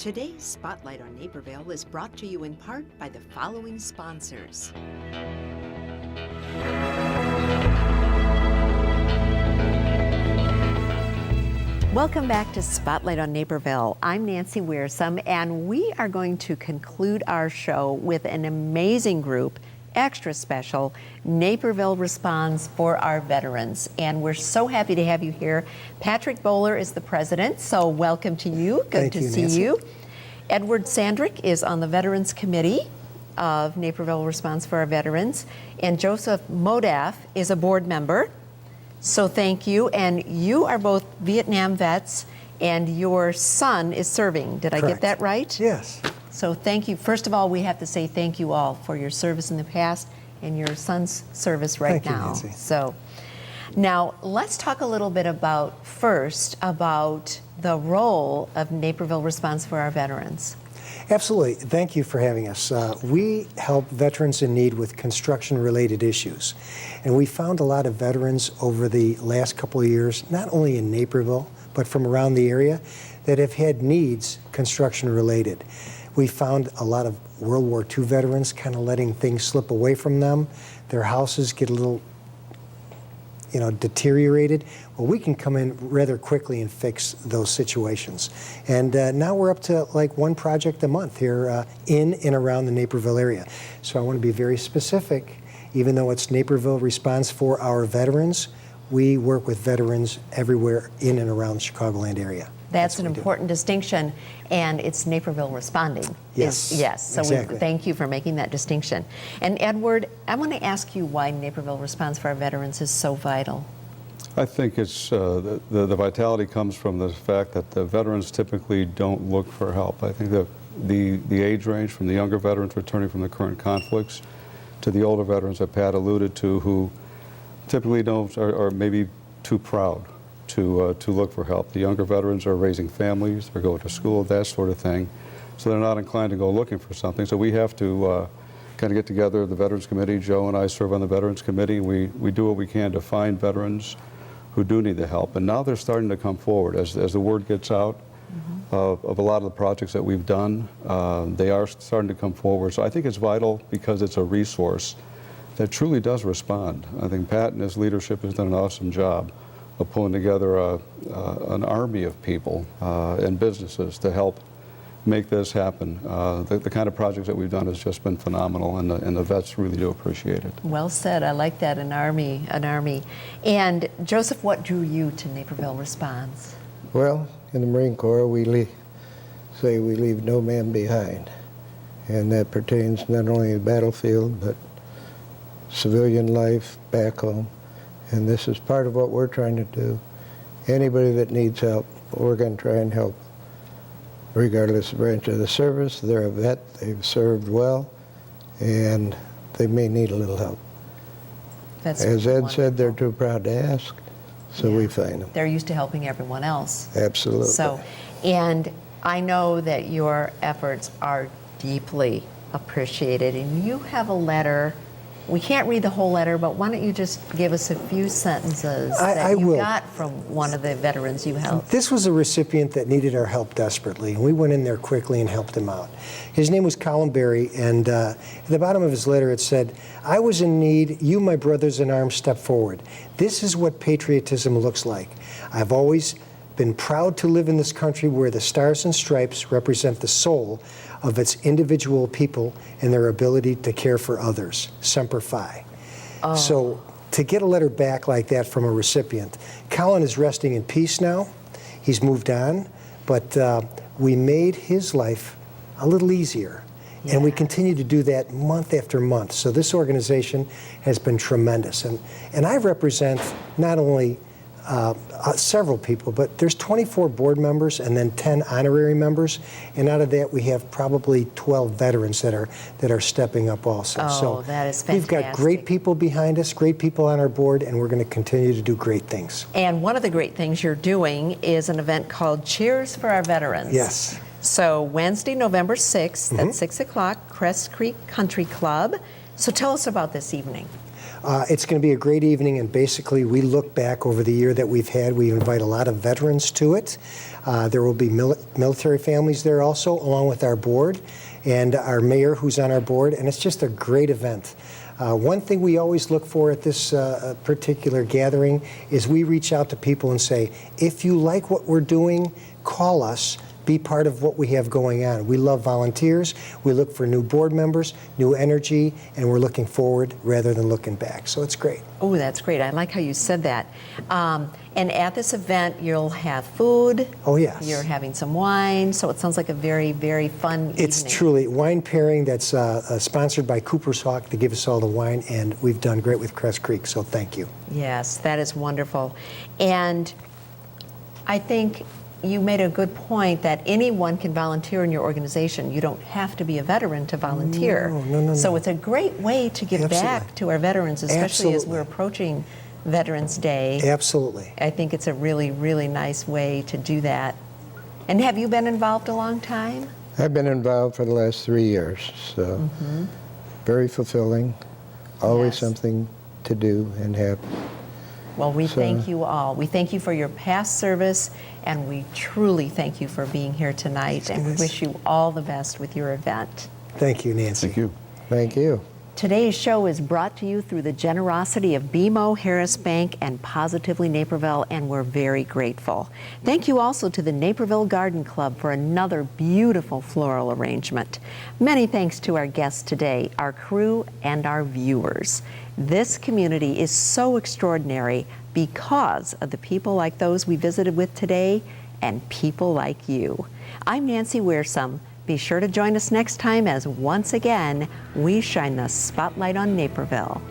Today's Spotlight on Naperville is brought to you in part by the following sponsors. Welcome back to Spotlight on Naperville. I'm Nancy Wearsome, and we are going to conclude our show with an amazing group, extra special, Naperville Responds for our veterans. And we're so happy to have you here. Patrick Bowler is the president, so welcome to you. Good to see you. Edward Sandrick is on the Veterans Committee of Naperville Responds for our veterans. And Joseph Modaf is a board member. So thank you. And you are both Vietnam vets, and your son is serving. Did I get that right? Yes. So thank you. First of all, we have to say thank you all for your service in the past and your son's service right now. Thank you, Nancy. So now let's talk a little bit about the role of Naperville Responds for our veterans. Absolutely. Thank you for having us. We help veterans in need with construction-related issues. And we found a lot of veterans over the last couple of years, not only in Naperville, but from around the area, that have had needs construction-related. We found a lot of World War II veterans kind of letting things slip away from them. Their houses get a little deteriorated. Well, we can come in rather quickly and fix those situations. And now we're up to like one project a month here in and around the Naperville area. So I want to be very specific. Even though it's Naperville Responds for our veterans, we work with veterans everywhere in and around the Chicagoland area. That's an important distinction, and it's Naperville responding. Yes. Yes. So exactly. we thank you for making that distinction. And Edward, I want to ask you why Naperville Responds for our veterans is so vital. I think it's the vitality comes from the fact that the veterans typically don't look for help. I think that the age range from the younger veterans returning from the current conflicts to the older veterans that Pat alluded to, who typically don't are maybe too proud to look for help. The younger veterans are raising families, they're going to school, that sort of thing, so they're not inclined to go looking for something. So we have to kind of get together, the Veterans Committee. Joe and I serve on the Veterans Committee. We do what we can to find veterans who do need the help. And now they're starting to come forward as the word gets out of a lot of the projects that we've done. They are starting to come forward. So I think it's vital because it's a resource that truly does respond. I think Pat and his leadership has done an awesome job of pulling together an army of people and businesses to help make this happen. The kind of projects that we've done has just been phenomenal, and the vets really do appreciate it. Well said. I like that, an army. And Joseph, what drew you to Naperville Responds? Well, in the Marine Corps, we say we leave no man behind. And that pertains not only to the battlefield, but civilian life back home. And this is part of what we're trying to do. Anybody that needs help, we're going to try and help. Regardless of branch of the service, they're a vet, they've served well, and they may need a little help. That's As Ed wonderful. said, they're too proud to ask, so we find them. They're used to helping everyone else. Absolutely. So, and I know that your efforts are deeply appreciated, and you have a letter. We can't read the whole letter, but why don't you just give us a few sentences that you got from one of the veterans you helped? This was a recipient that needed our help desperately, and we went in there quickly and helped him out. His name was Colin Berry, and at the bottom of his letter it said, "I was in need, you, my brothers in arms, step forward. This is what patriotism looks like. I've always been proud to live in this country where the stars and stripes represent the soul of its individual people and their ability to care for others. Semper Fi." Oh. So to get a letter back like that from a recipient, Colin is resting in peace now. He's moved on, but we made his life a little easier. Yeah. And we continue to do that month after month. So this organization has been tremendous. And I represent not only several people, but there's 24 board members and then 10 honorary members, and out of that we have probably 12 veterans that are stepping up also. Oh, so that is fantastic. We've got great people behind us, great people on our board, and we're going to continue to do great things. And one of the great things you're doing is an event called Cheers for Our Veterans. Yes. So Wednesday, November 6th at 6 o'clock, Crest Creek Country Club. So tell us about this evening. It's going to be a great evening, and basically we look back over the year that we've had. We invite a lot of veterans to it. There will be military families there also, along with our board and our mayor who's on our board, and it's just a great event. One thing we always look for at this particular gathering is we reach out to people and say, if you like what we're doing, call us. Be part of what we have going on. We love volunteers. We look for new board members, new energy, and we're looking forward rather than looking back. So it's great. Oh, that's great. I like how you said that. And at this event, you'll have food. Oh, yes. You're having some wine. So it sounds like a very, very fun It's evening. truly wine pairing that's sponsored by Cooper's Hawk to give us all the wine, and we've done great with Crest Creek, so thank you. Yes, that is wonderful. And I think you made a good point that anyone can volunteer in your organization. You don't have to be a veteran to volunteer. No. So it's a great way to give back Absolutely. to our veterans, especially as Absolutely. we're approaching Veterans Day. Absolutely. I think it's a really, really nice way to do that. And have you been involved a long time? I've been involved for the last 3 years, so very fulfilling, always Yes. something to do and have. Well, we So- thank you all. We thank you for your past service, and we truly thank you for being here tonight, and we Yes. wish you all the best with your event. Thank you, Nancy. Thank you. Thank you. Today's show is brought to you through the generosity of BMO Harris Bank and Positively Naperville, and we're very grateful. Thank you also to the Naperville Garden Club for another beautiful floral arrangement. Many thanks to our guests today, our crew, and our viewers. This community is so extraordinary because of the people like those we visited with today and people like you. I'm Nancy Wearsome. Be sure to join us next time as once again we shine the spotlight on Naperville.